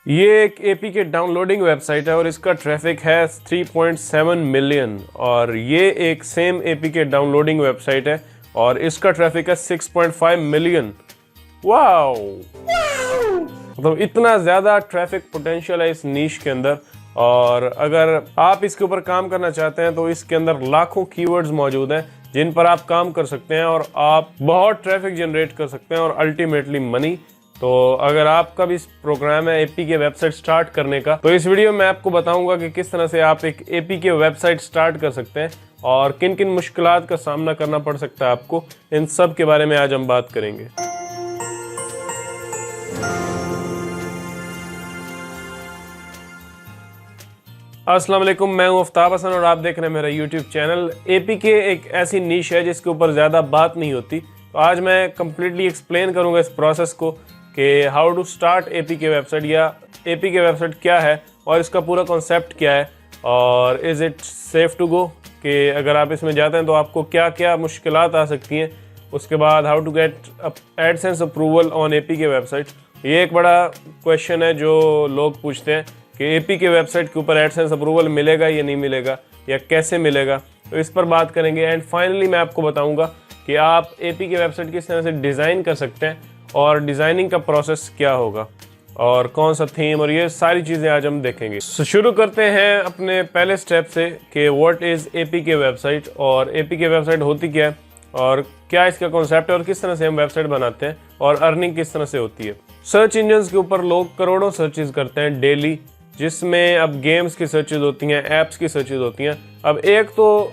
ये एक APK downloading website है और इसका ट्रैफिक है 3.7 मिलियन और ये एक सेम एपीके डाउनलोडिंग वेबसाइट है और इसका ट्रैफिक है 6.5 मिलियन। वाओ, मतलब इतना ज़्यादा ट्रैफिक पोटेंशियल है इस नीश के अंदर। और अगर आप इसके ऊपर काम करना चाहते हैं तो इसके अंदर लाखों कीवर्ड्स मौजूद हैं जिन पर आप काम कर सकते हैं और आप बहुत ट्रैफिक जनरेट कर सकते हैं और अल्टीमेटली मनी। तो अगर आपका भी प्रोग्राम है एपीके वेबसाइट स्टार्ट करने का, तो इस वीडियो में आपको बताऊंगा कि किस तरह से आप एक एपीके वेबसाइट स्टार्ट कर सकते हैं और किन किन मुश्किलात का सामना करना पड़ सकता है आपको। इन सब के बारे में आज हम बात करेंगे। अस्सलाम वालेकुम, मैं हूं आफ्ताब हसन और आप देख रहे हैं मेरा यूट्यूब चैनल। एपीके एक ऐसी नीश है जिसके ऊपर ज़्यादा बात नहीं होती, तो आज मैं कम्प्लीटली एक्सप्लेन करूंगा इस प्रोसेस को कि how to start APK website या एपीके वेबसाइट क्या है और इसका पूरा कॉन्सेप्ट क्या है और is it safe to go, कि अगर आप इसमें जाते हैं तो आपको क्या क्या मुश्किलात आ सकती हैं। उसके बाद how to get AdSense approval on APK website. ये एक बड़ा क्वेश्चन है जो लोग पूछते हैं कि एपीके वेबसाइट के ऊपर एडसेंस अप्रूवल मिलेगा या नहीं मिलेगा या कैसे मिलेगा, तो इस पर बात करेंगे। एंड फाइनली मैं आपको बताऊंगा कि आप एपीके वेबसाइट किस तरह से डिज़ाइन कर सकते हैं और डिज़ाइनिंग का प्रोसेस क्या होगा और कौन सा थीम, और ये सारी चीज़ें आज हम देखेंगे। शुरू करते हैं अपने पहले स्टेप से कि व्हाट इज़ एपीके वेबसाइट और एपीके वेबसाइट होती क्या है और क्या इसका कॉन्सेप्ट है और किस तरह से हम वेबसाइट बनाते हैं और अर्निंग किस तरह से होती है। सर्च इंजन्स के ऊपर लोग करोड़ों सर्चेज करते हैं डेली, जिसमें अब गेम्स की सर्चेज होती हैं, ऐप्स की सर्चेज होती हैं। अब एक तो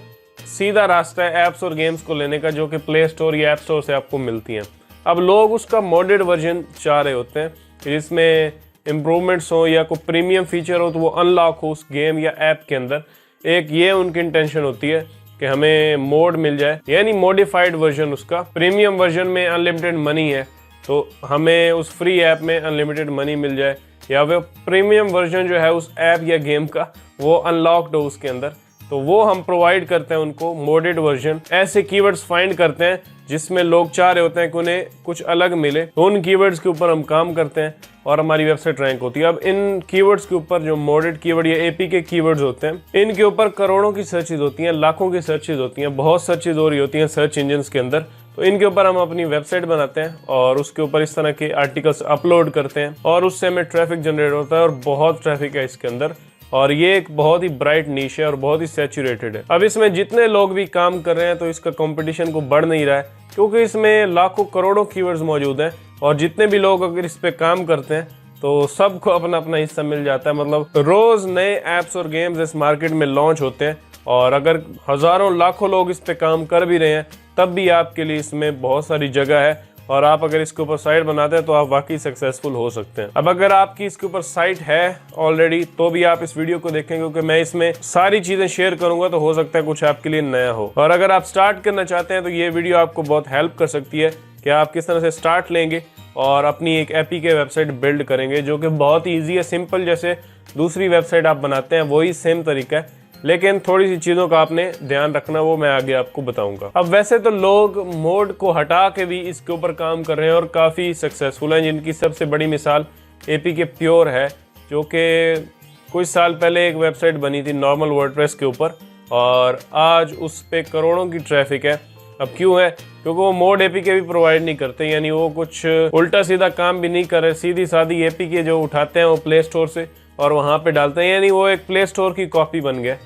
सीधा रास्ता है ऐप्स और गेम्स को लेने का जो कि प्ले स्टोर या ऐप स्टोर से आपको मिलती हैं। अब लोग उसका मॉडेड वर्जन चाह रहे होते हैं जिसमें इम्प्रूवमेंट्स हो या कोई प्रीमियम फीचर हो तो वो अनलॉक हो उस गेम या ऐप के अंदर। एक ये उनकी इंटेंशन होती है कि हमें मोड मिल जाए, यानी मॉडिफाइड वर्जन उसका। प्रीमियम वर्जन में अनलिमिटेड मनी है तो हमें उस फ्री ऐप में अनलिमिटेड मनी मिल जाए, या वो प्रीमियम वर्जन जो है उस ऐप या गेम का वो अनलॉक्ड हो उसके अंदर, तो वो हम प्रोवाइड करते हैं उनको मोडेड वर्जन। ऐसे कीवर्ड्स फाइंड करते हैं जिसमें लोग चाह रहे होते हैं कि उन्हें कुछ अलग मिले, तो उन कीवर्ड्स के ऊपर हम काम करते हैं और हमारी वेबसाइट रैंक होती है। अब इन कीवर्ड्स के ऊपर जो मोडेड कीवर्ड या एपीके कीवर्ड्स होते हैं, इनके ऊपर करोड़ों की सर्चेज होती हैं, लाखों की सर्चेज होती हैं, बहुत सर्चेज हो रही होती हैं सर्च इंजन्स के अंदर। तो इनके ऊपर हम अपनी वेबसाइट बनाते हैं और उसके ऊपर इस तरह के आर्टिकल्स अपलोड करते हैं और उससे हमें ट्रैफिक जनरेट होता है और बहुत ट्रैफिक है इसके अंदर। और ये एक बहुत ही ब्राइट नीश है और बहुत ही सैचुरेटेड है। अब इसमें जितने लोग भी काम कर रहे हैं तो इसका कंपटीशन को बढ़ नहीं रहा है, क्योंकि इसमें लाखों करोड़ों कीवर्ड्स मौजूद हैं और जितने भी लोग अगर इस पे काम करते हैं तो सबको अपना अपना हिस्सा मिल जाता है। मतलब रोज नए ऐप्स और गेम्स इस मार्केट में लॉन्च होते हैं और अगर हजारों लाखों लोग इस पे काम कर भी रहे हैं तब भी आपके लिए इसमें बहुत सारी जगह है और आप अगर इसके ऊपर साइट बनाते हैं तो आप वाकई सक्सेसफुल हो सकते हैं। अब अगर आपकी इसके ऊपर साइट है ऑलरेडी तो भी आप इस वीडियो को देखें, क्योंकि मैं इसमें सारी चीजें शेयर करूंगा, तो हो सकता है कुछ आपके लिए नया हो। और अगर आप स्टार्ट करना चाहते हैं तो ये वीडियो आपको बहुत हेल्प कर सकती है कि आप किस तरह से स्टार्ट लेंगे और अपनी एक एपीके वेबसाइट बिल्ड करेंगे, जो कि बहुत ही ईजी है, सिंपल। जैसे दूसरी वेबसाइट आप बनाते हैं वही सेम तरीका है, लेकिन थोड़ी सी चीज़ों का आपने ध्यान रखना, वो मैं आगे आपको बताऊंगा। अब वैसे तो लोग मोड को हटा के भी इसके ऊपर काम कर रहे हैं और काफ़ी सक्सेसफुल हैं, जिनकी सबसे बड़ी मिसाल एपीके प्योर है, जो कि कुछ साल पहले एक वेबसाइट बनी थी नॉर्मल वर्डप्रेस के ऊपर और आज उस पर करोड़ों की ट्रैफिक है। अब क्यों है? क्योंकि वो मोड एपीके भी प्रोवाइड नहीं करते, यानी वो कुछ उल्टा सीधा काम भी नहीं कर रहे, सीधी सादी एपीके जो उठाते हैं वो प्ले स्टोर से और वहाँ पे डालते हैं, यानी वो एक प्ले स्टोर की कॉपी बन गया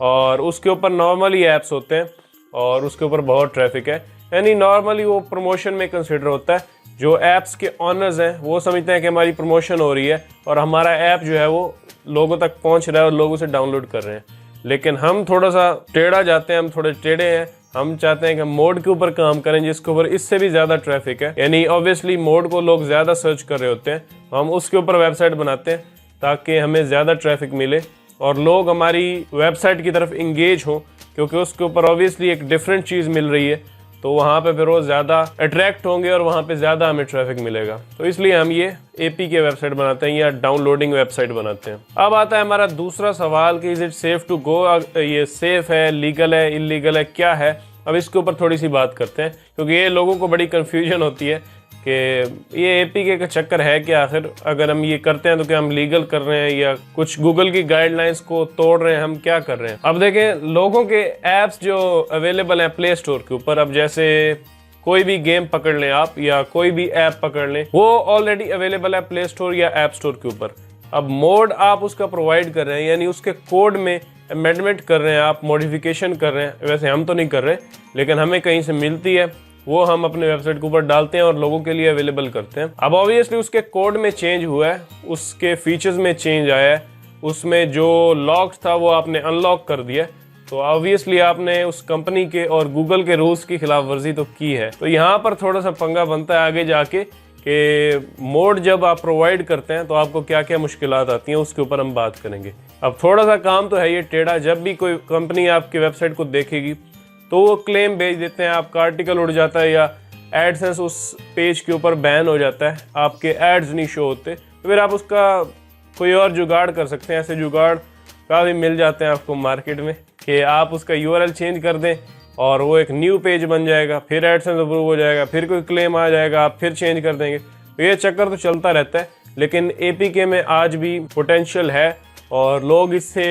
और उसके ऊपर नॉर्मली ऐप्स होते हैं और उसके ऊपर बहुत ट्रैफिक है। यानी नॉर्मली वो प्रमोशन में कंसिडर होता है। जो ऐप्स के ऑनर्स हैं वो समझते हैं कि हमारी प्रमोशन हो रही है और हमारा ऐप जो है वो लोगों तक पहुंच रहा है और लोग उसे डाउनलोड कर रहे हैं। लेकिन हम थोड़ा सा टेढ़ा जाते हैं, हम थोड़े टेढ़े हैं। हम चाहते हैं कि मोड के ऊपर काम करें जिसके ऊपर इससे भी ज़्यादा ट्रैफिक है, यानी ऑब्वियसली मोड को लोग ज़्यादा सर्च कर रहे होते हैं। हम उसके ऊपर वेबसाइट बनाते हैं ताकि हमें ज़्यादा ट्रैफिक मिले और लोग हमारी वेबसाइट की तरफ इंगेज हों, क्योंकि उसके ऊपर ऑब्वियसली एक डिफरेंट चीज़ मिल रही है, तो वहाँ पे फिर वो ज़्यादा अट्रैक्ट होंगे और वहाँ पे ज़्यादा हमें ट्रैफिक मिलेगा। तो इसलिए हम ये एपीके वेबसाइट बनाते हैं या डाउनलोडिंग वेबसाइट बनाते हैं। अब आता है हमारा दूसरा सवाल कि is it safe to go, ये सेफ है, लीगल है, इलीगल है, क्या है। अब इसके ऊपर थोड़ी सी बात करते हैं, क्योंकि ये लोगों को बड़ी कन्फ्यूजन होती है कि ये एपीके का चक्कर है क्या, आखिर अगर हम ये करते हैं तो क्या हम लीगल कर रहे हैं या कुछ गूगल की गाइडलाइंस को तोड़ रहे हैं, हम क्या कर रहे हैं। अब देखें, लोगों के ऐप्स जो अवेलेबल हैं प्ले स्टोर के ऊपर, अब जैसे कोई भी गेम पकड़ लें आप या कोई भी ऐप पकड़ लें, वो ऑलरेडी अवेलेबल है प्ले स्टोर या ऐप स्टोर के ऊपर। अब मोड आप उसका प्रोवाइड कर रहे हैं, यानी उसके कोड में अमेंडमेंट कर रहे हैं, आप मॉडिफिकेशन कर रहे हैं। वैसे हम तो नहीं कर रहे, लेकिन हमें कहीं से मिलती है, वो हम अपने वेबसाइट के ऊपर डालते हैं और लोगों के लिए अवेलेबल करते हैं। अब ऑब्वियसली उसके कोड में चेंज हुआ है, उसके फीचर्स में चेंज आया है, उसमें जो लॉक था वो आपने अनलॉक कर दिया। तो ऑब्वियसली आपने उस कंपनी के और गूगल के रूल्स की खिलाफ वर्जी तो की है। तो यहाँ पर थोड़ा सा पंगा बनता है आगे जाके कि मोड जब आप प्रोवाइड करते हैं तो आपको क्या क्या मुश्किलात आती हैं, उसके ऊपर हम बात करेंगे। अब थोड़ा सा काम तो है ये टेढ़ा, जब भी कोई कंपनी आपकी वेबसाइट को देखेगी तो वो क्लेम भेज देते हैं, आपका आर्टिकल उड़ जाता है या एडसेंस उस पेज के ऊपर बैन हो जाता है, आपके एड्स नहीं शो होते। तो फिर आप उसका कोई और जुगाड़ कर सकते हैं। ऐसे जुगाड़ काफ़ी मिल जाते हैं आपको मार्केट में कि आप उसका यूआरएल चेंज कर दें और वो एक न्यू पेज बन जाएगा, फिर एडसेंस अप्रूव हो जाएगा, फिर कोई क्लेम आ जाएगा, आप फिर चेंज कर देंगे। तो ये चक्कर तो चलता रहता है, लेकिन एपीके में आज भी पोटेंशियल है और लोग इससे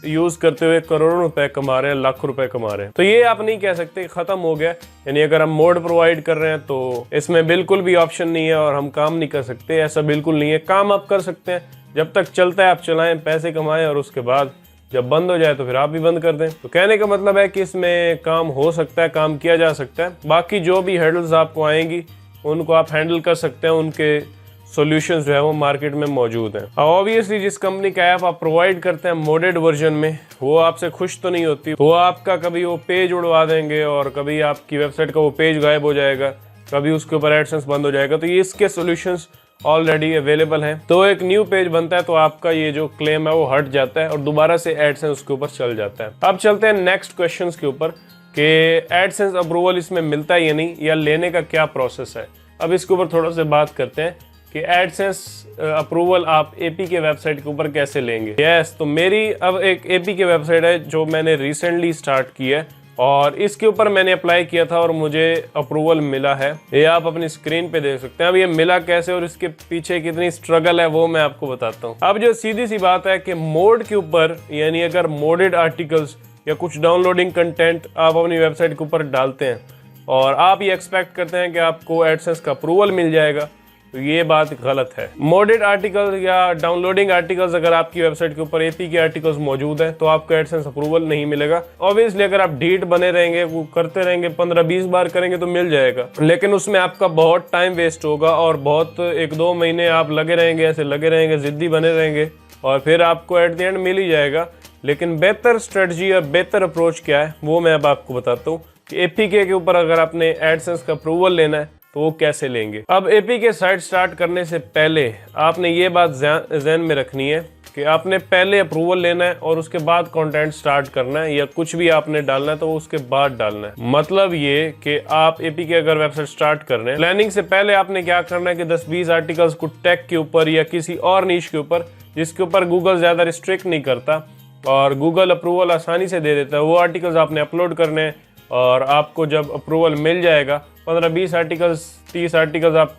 यूज़ करते हुए करोड़ों रुपए कमा रहे हैं, लाखों रुपए कमा रहे हैं। तो ये आप नहीं कह सकते ख़त्म हो गया, यानी अगर हम मोड प्रोवाइड कर रहे हैं तो इसमें बिल्कुल भी ऑप्शन नहीं है और हम काम नहीं कर सकते, ऐसा बिल्कुल नहीं है। काम आप कर सकते हैं, जब तक चलता है आप चलाएं, पैसे कमाएं, और उसके बाद जब बंद हो जाए तो फिर आप भी बंद कर दें। तो कहने का मतलब है कि इसमें काम हो सकता है, काम किया जा सकता है। बाकी जो भी हर्डल्स आपको आएंगी उनको आप हैंडल कर सकते हैं, उनके सॉल्यूशंस जो है वो मार्केट में मौजूद हैं। ऑब्वियसली जिस कंपनी का ऐप आप प्रोवाइड करते हैं मोडेड वर्जन में, वो आपसे खुश तो नहीं होती, वो आपका कभी वो पेज उड़वा देंगे और कभी आपकी वेबसाइट का वो पेज गायब हो जाएगा, कभी उसके ऊपर एडसेंस बंद हो जाएगा। तो ये इसके सॉल्यूशंस ऑलरेडी अवेलेबल हैं। तो एक न्यू पेज बनता है तो आपका ये जो क्लेम है वो हट जाता है और दोबारा से एडसेंस उसके ऊपर चल जाता है। अब चलते हैं नेक्स्ट क्वेश्चंस के ऊपर कि एडसेंस अप्रूवल इसमें मिलता है या नहीं, या लेने का क्या प्रोसेस है। अब इसके ऊपर थोड़ा सा बात करते हैं कि एडसेंस अप्रूवल आप एपीके वेबसाइट के ऊपर कैसे लेंगे। तो मेरी अब एक एपीके वेबसाइट है जो मैंने रिसेंटली स्टार्ट की है और इसके ऊपर मैंने अप्लाई किया था और मुझे अप्रूवल मिला है। ये आप अपनी स्क्रीन पे देख सकते हैं। अब ये मिला कैसे और इसके पीछे कितनी स्ट्रगल है वो मैं आपको बताता हूँ। अब जो सीधी सी बात है कि मोड के ऊपर, यानी अगर मोडेड आर्टिकल्स या कुछ डाउनलोडिंग कंटेंट आप अपनी वेबसाइट के ऊपर डालते हैं और आप ये एक्सपेक्ट करते हैं कि आपको एडसेंस का अप्रूवल मिल जाएगा, तो ये बात गलत है। मोडेड आर्टिकल या डाउनलोडिंग आर्टिकल्स अगर आपकी वेबसाइट के ऊपर एपीके आर्टिकल्स मौजूद हैं तो आपको एडसेंस अप्रूवल नहीं मिलेगा। ऑब्वियसली अगर आप ढीठ बने रहेंगे, वो करते रहेंगे, 15-20 बार करेंगे तो मिल जाएगा, लेकिन उसमें आपका बहुत टाइम वेस्ट होगा और बहुत 1-2 महीने आप लगे रहेंगे, ऐसे लगे रहेंगे, जिद्दी बने रहेंगे और फिर आपको एट द एंड मिल ही जाएगा। लेकिन बेहतर स्ट्रेटजी और बेहतर अप्रोच क्या है वो मैं अब आपको बताता हूँ कि एपीके के ऊपर अगर आपने एडसेंस का अप्रूवल लेना है तो वो कैसे लेंगे। अब एपीके साइट स्टार्ट करने से पहले आपने ये बात ध्यान में रखनी है कि आपने पहले अप्रूवल लेना है और उसके बाद कंटेंट स्टार्ट करना है, या कुछ भी आपने डालना है तो उसके बाद डालना है। मतलब ये कि आप एपीके अगर वेबसाइट स्टार्ट कर रहे हैं, प्लानिंग से पहले आपने क्या करना है कि 10-20 आर्टिकल्स को टैग के ऊपर या किसी और नीश के ऊपर जिसके ऊपर गूगल ज्यादा रिस्ट्रिक्ट नहीं करता और गूगल अप्रूवल आसानी से दे देता है, वो आर्टिकल्स आपने अपलोड करने हैं। और आपको जब अप्रूवल मिल जाएगा, 15-20 आर्टिकल्स, 30 आर्टिकल्स आप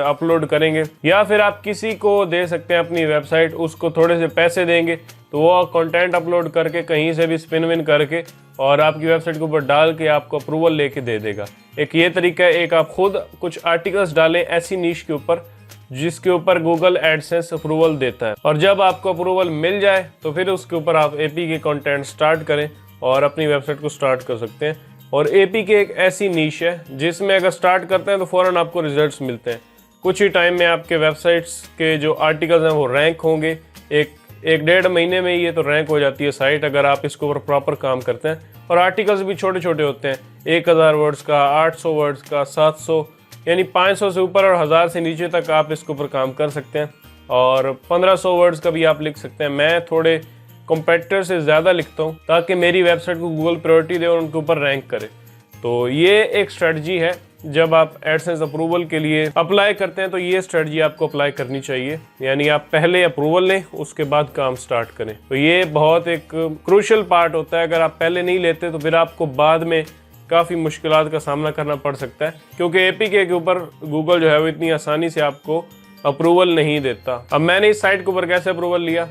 अपलोड करेंगे, या फिर आप किसी को दे सकते हैं अपनी वेबसाइट, उसको थोड़े से पैसे देंगे तो वो कंटेंट अपलोड करके कहीं से भी स्पिन विन करके और आपकी वेबसाइट के ऊपर डाल के आपको अप्रूवल लेके दे देगा। एक ये तरीका है। एक आप खुद कुछ आर्टिकल्स डालें ऐसी नीश के ऊपर जिसके ऊपर गूगल एडसेंस अप्रूवल देता है, और जब आपको अप्रूवल मिल जाए तो फिर उसके ऊपर आप एपीके कंटेंट स्टार्ट करें और अपनी वेबसाइट को स्टार्ट कर सकते हैं। और एपीके एक ऐसी नीश है जिसमें अगर स्टार्ट करते हैं तो फौरन आपको रिजल्ट्स मिलते हैं। कुछ ही टाइम में आपके वेबसाइट्स के जो आर्टिकल्स हैं वो रैंक होंगे। एक 1.5 महीने में ये तो रैंक हो जाती है साइट, अगर आप इसके ऊपर प्रॉपर काम करते हैं। और आर्टिकल्स भी छोटे छोटे होते हैं, 1000 वर्ड्स का, 800 वर्ड्स का, 700, यानी 500 से ऊपर और 1000 से नीचे तक आप इसके ऊपर काम कर सकते हैं। और 1500 वर्ड्स का भी आप लिख सकते हैं। मैं थोड़े कंपेटिटर से ज़्यादा लिखता हूँ ताकि मेरी वेबसाइट को गूगल प्रायोरिटी दे और उनके ऊपर रैंक करे। तो ये एक स्ट्रेटजी है। जब आप एडसेंस अप्रूवल के लिए अप्लाई करते हैं तो ये स्ट्रेटजी आपको अप्लाई करनी चाहिए, यानी आप पहले अप्रूवल लें उसके बाद काम स्टार्ट करें। तो ये बहुत एक क्रूशियल पार्ट होता है। अगर आप पहले नहीं लेते तो फिर आपको बाद में काफ़ी मुश्किलात का सामना करना पड़ सकता है, क्योंकि एपीके के ऊपर गूगल जो है वो इतनी आसानी से आपको अप्रूवल नहीं देता। अब मैंने इस साइट के ऊपर कैसे अप्रूवल लिया,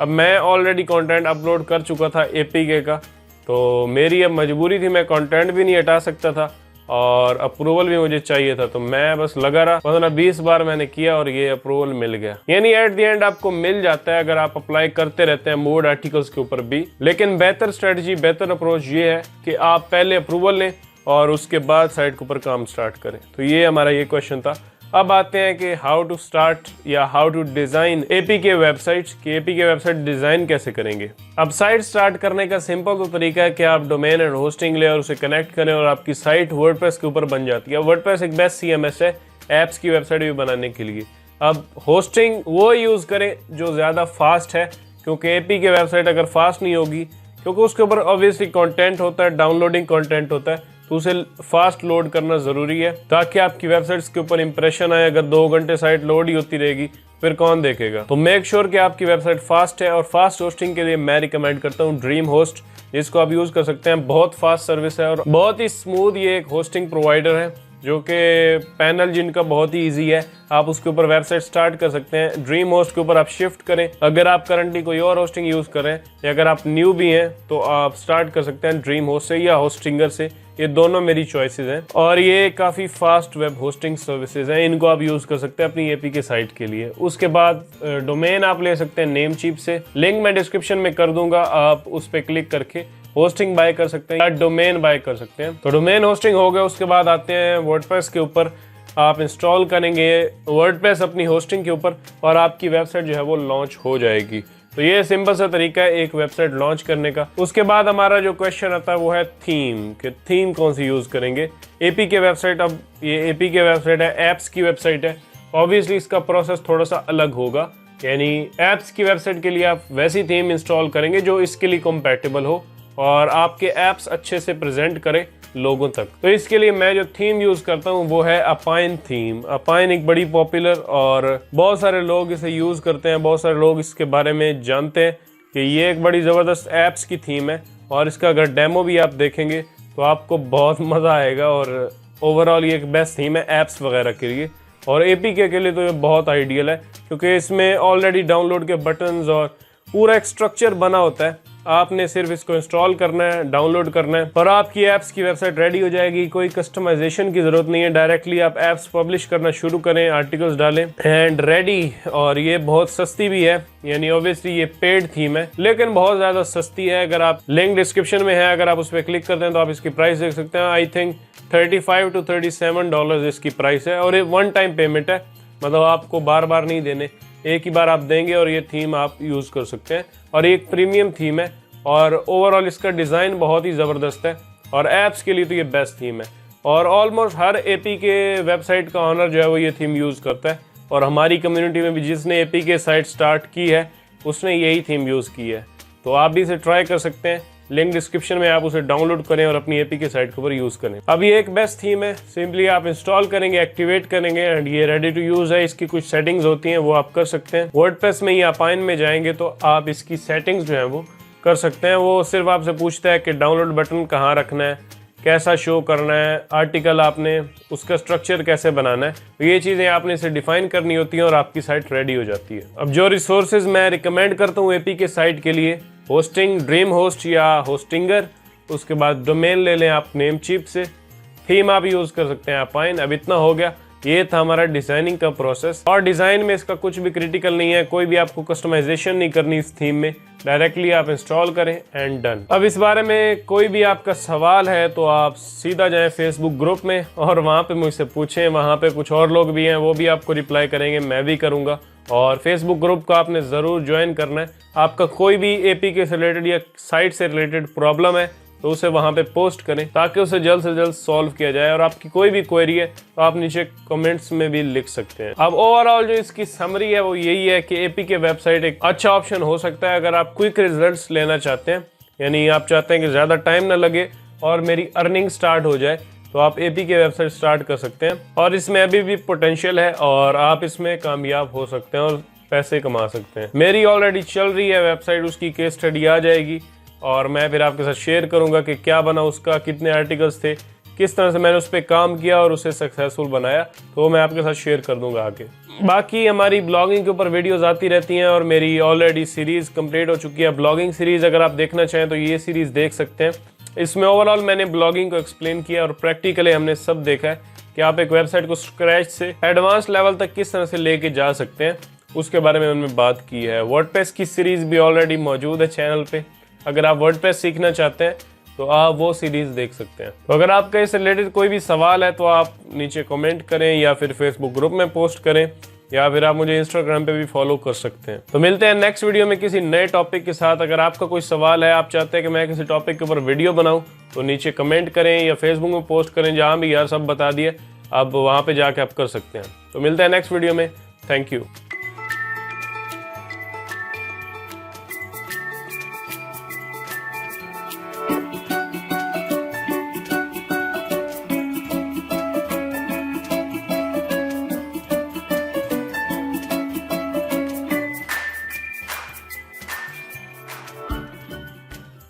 अब मैं ऑलरेडी कंटेंट अपलोड कर चुका था एपीके का, तो मेरी अब मजबूरी थी, मैं कंटेंट भी नहीं हटा सकता था और अप्रूवल भी मुझे चाहिए था, तो मैं बस लगा रहा 15-20 बार मैंने किया और ये अप्रूवल मिल गया। यानी एट द एंड आपको मिल जाता है अगर आप अप्लाई करते रहते हैं मूड आर्टिकल्स के ऊपर भी। लेकिन बेहतर स्ट्रेटजी, बेहतर अप्रोच ये है कि आप पहले अप्रूवल लें और उसके बाद साइट के ऊपर काम स्टार्ट करें। तो ये हमारा ये क्वेश्चन था। अब आते हैं कि हाउ टू स्टार्ट या how to design APK websites, कि एपीके वेबसाइट डिजाइन कैसे करेंगे। अब साइट स्टार्ट करने का सिंपल तो तरीका है कि आप डोमेन एंड होस्टिंग लें और उसे कनेक्ट करें और आपकी साइट वर्डप्रेस के ऊपर बन जाती है। वर्डप्रेस एक बेस्ट सीएमएस है ऐप्स की वेबसाइट भी बनाने के लिए। अब होस्टिंग वो यूज करें जो ज्यादा फास्ट है, क्योंकि एपीके वेबसाइट अगर फास्ट नहीं होगी, क्योंकि उसके ऊपर ऑब्वियसली कंटेंट होता है, डाउनलोडिंग कंटेंट होता है, तो उसे फास्ट लोड करना जरूरी है ताकि आपकी वेबसाइट्स के ऊपर इंप्रेशन आए। अगर 2 घंटे साइट लोड ही होती रहेगी फिर कौन देखेगा। तो मेक श्योर कि आपकी वेबसाइट फास्ट है, और फास्ट होस्टिंग के लिए मैं रिकमेंड करता हूँ ड्रीम होस्ट, जिसको आप यूज कर सकते हैं। बहुत फास्ट सर्विस है और बहुत ही स्मूथ ये एक होस्टिंग प्रोवाइडर है, जो कि पैनल जिनका बहुत ही इजी है, आप उसके ऊपर वेबसाइट स्टार्ट कर सकते हैं। ड्रीम होस्ट के ऊपर आप शिफ्ट करें, अगर आप करंटली कोई और होस्टिंग यूज कर रहे हैं या अगर आप न्यू भी हैं तो आप स्टार्ट कर सकते हैं ड्रीम होस्ट से या होस्टिंगर से। ये दोनों मेरी चॉइसेस हैं और ये काफ़ी फास्ट वेब होस्टिंग सर्विसेज हैं, इनको आप यूज़ कर सकते हैं अपनी एपीके साइट के लिए। उसके बाद डोमेन आप ले सकते हैं नेमचीप से, लिंक मैं डिस्क्रिप्शन में कर दूंगा, आप उस पर क्लिक करके होस्टिंग बाय कर सकते हैं या डोमेन बाय कर सकते हैं। तो डोमेन होस्टिंग हो गया। उसके बाद आते हैं वर्डप्रेस के ऊपर, आप इंस्टॉल करेंगे वर्डप्रेस अपनी होस्टिंग के ऊपर और आपकी वेबसाइट जो है वो लॉन्च हो जाएगी। तो ये सिंपल सा तरीका है एक वेबसाइट लॉन्च करने का। उसके बाद हमारा जो क्वेश्चन आता है वो है थीम, कि थीम कौन सी यूज करेंगे एपीके वेबसाइट। अब ये एपीके वेबसाइट है, ऐप्स की वेबसाइट है, ऑब्वियसली इसका प्रोसेस थोड़ा सा अलग होगा। यानी ऐप्स की वेबसाइट के लिए आप वैसी थीम इंस्टॉल करेंगे जो इसके लिए कंपैटिबल हो और आपके ऐप्स अच्छे से प्रेजेंट करे लोगों तक। तो इसके लिए मैं जो थीम यूज करता हूँ वो है अपाइन थीम। अपाइन एक बड़ी पॉपुलर और बहुत सारे लोग इसे यूज करते हैं, बहुत सारे लोग इसके बारे में जानते हैं कि ये एक बड़ी जबरदस्त ऐप्स की थीम है और इसका अगर डेमो भी आप देखेंगे तो आपको बहुत मजा आएगा। और ओवरऑल ये एक बेस्ट थीम है ऐप्स वगैरह के लिए, और एपीके के लिए तो ये बहुत आइडियल है क्योंकि इसमें ऑलरेडी डाउनलोड के बटन्स और पूरा एक स्ट्रक्चर बना होता है। आपने सिर्फ इसको इंस्टॉल करना है, डाउनलोड करना है और आपकी ऐप्स की वेबसाइट रेडी हो जाएगी। कोई कस्टमाइजेशन की जरूरत नहीं है, डायरेक्टली आप ऐप्स पब्लिश करना शुरू करें, आर्टिकल्स डालें एंड रेडी। और ये बहुत सस्ती भी है, यानी ऑब्वियसली ये पेड थीम है लेकिन बहुत ज्यादा सस्ती है। अगर आप लिंक डिस्क्रिप्शन में है, अगर आप उस पर क्लिक करते हैं तो आप इसकी प्राइस देख सकते हैं। आई थिंक $35 to $37 इसकी प्राइस है और ये वन टाइम पेमेंट है, मतलब आपको बार बार नहीं देने, एक ही बार आप देंगे और ये थीम आप यूज कर सकते हैं। और एक प्रीमियम थीम है और ओवरऑल इसका डिज़ाइन बहुत ही ज़बरदस्त है और ऐप्स के लिए तो ये बेस्ट थीम है। और ऑलमोस्ट हर एपीके वेबसाइट का ऑनर जो है वो ये थीम यूज़ करता है और हमारी कम्युनिटी में भी जिसने एपीके साइट स्टार्ट की है उसने यही थीम यूज़ की है। तो आप भी इसे ट्राई कर सकते हैं, लिंक डिस्क्रिप्शन में, आप उसे डाउनलोड करें और अपनी एपीके साइट के ऊपर यूज़ करें। अब ये एक बेस्ट थीम है, सिंपली आप इंस्टॉल करेंगे, एक्टिवेट करेंगे एंड ये रेडी टू यूज़ है। इसकी कुछ सेटिंग्स होती हैं वो आप कर सकते हैं। वर्डप्रेस में ही अपाइन में जाएंगे तो आप इसकी सेटिंग्स जो है वो कर सकते हैं। वो सिर्फ आपसे पूछता है कि डाउनलोड बटन कहाँ रखना है, कैसा शो करना है, आर्टिकल आपने उसका स्ट्रक्चर कैसे बनाना है, तो ये चीज़ें आपने इसे डिफाइन करनी होती हैं और आपकी साइट रेडी हो जाती है। अब जो रिसोर्सेज मैं रिकमेंड करता हूँ एपीके साइट के लिए, होस्टिंग ड्रीम होस्ट या होस्टिंगर, उसके बाद डोमेन ले लें आप नेमचीप से, थीम आप यूज़ कर सकते हैं अपाइन। अब इतना हो गया, ये था हमारा डिज़ाइनिंग का प्रोसेस। और डिज़ाइन में इसका कुछ भी क्रिटिकल नहीं है, कोई भी आपको कस्टमाइजेशन नहीं करनी इस थीम में, डायरेक्टली आप इंस्टॉल करें एंड डन। अब इस बारे में कोई भी आपका सवाल है तो आप सीधा जाएं फेसबुक ग्रुप में और वहाँ पे मुझसे पूछें। वहाँ पे कुछ और लोग भी हैं, वो भी आपको रिप्लाई करेंगे, मैं भी करूँगा। और फेसबुक ग्रुप को आपने ज़रूर ज्वाइन करना है। आपका कोई भी एपीके से रिलेटेड या साइट से रिलेटेड प्रॉब्लम है तो उसे वहाँ पे पोस्ट करें ताकि उसे जल्द से जल्द सॉल्व किया जाए। और आपकी कोई भी क्वेरी है तो आप नीचे कमेंट्स में भी लिख सकते हैं। अब ओवरऑल जो इसकी समरी है वो यही है कि एपीके वेबसाइट एक अच्छा ऑप्शन हो सकता है अगर आप क्विक रिजल्ट्स लेना चाहते हैं, यानी आप चाहते हैं कि ज़्यादा टाइम ना लगे और मेरी अर्निंग स्टार्ट हो जाए, तो आप एपीके वेबसाइट स्टार्ट कर सकते हैं। और इसमें अभी भी पोटेंशियल है और आप इसमें कामयाब हो सकते हैं और पैसे कमा सकते हैं। मेरी ऑलरेडी चल रही है वेबसाइट, उसकी केस स्टडी आ जाएगी और मैं फिर आपके साथ शेयर करूंगा कि क्या बना उसका, कितने आर्टिकल्स थे, किस तरह से मैंने उस पर काम किया और उसे सक्सेसफुल बनाया, तो वो मैं आपके साथ शेयर कर दूंगा आगे। बाकी हमारी ब्लॉगिंग के ऊपर वीडियोस आती रहती हैं और मेरी ऑलरेडी सीरीज़ कंप्लीट हो चुकी है। ब्लॉगिंग सीरीज़ अगर आप देखना चाहें तो ये सीरीज़ देख सकते हैं। इसमें ओवरऑल मैंने ब्लॉगिंग को एक्सप्लेन किया और प्रैक्टिकली हमने सब देखा है कि आप एक वेबसाइट को स्क्रैच से एडवांस लेवल तक किस तरह से लेके जा सकते हैं, उसके बारे में उन्होंने बात की है। वर्डप्रेस की सीरीज़ भी ऑलरेडी मौजूद है चैनल पे। अगर आप वर्डप्रेस सीखना चाहते हैं तो आप वो सीरीज़ देख सकते हैं। तो अगर आपका इससे रिलेटेड कोई भी सवाल है तो आप नीचे कमेंट करें या फिर फेसबुक ग्रुप में पोस्ट करें या फिर आप मुझे इंस्टाग्राम पे भी फॉलो कर सकते हैं। तो मिलते हैं नेक्स्ट वीडियो में किसी नए टॉपिक के साथ। अगर आपका कोई सवाल है, आप चाहते हैं कि मैं किसी टॉपिक के ऊपर वीडियो बनाऊं, तो नीचे कमेंट करें या फेसबुक में पोस्ट करें, जहाँ भी यार सब बता दिए, आप वहाँ पे जाके आप कर सकते हैं। तो मिलते हैं नेक्स्ट वीडियो में। Thank you.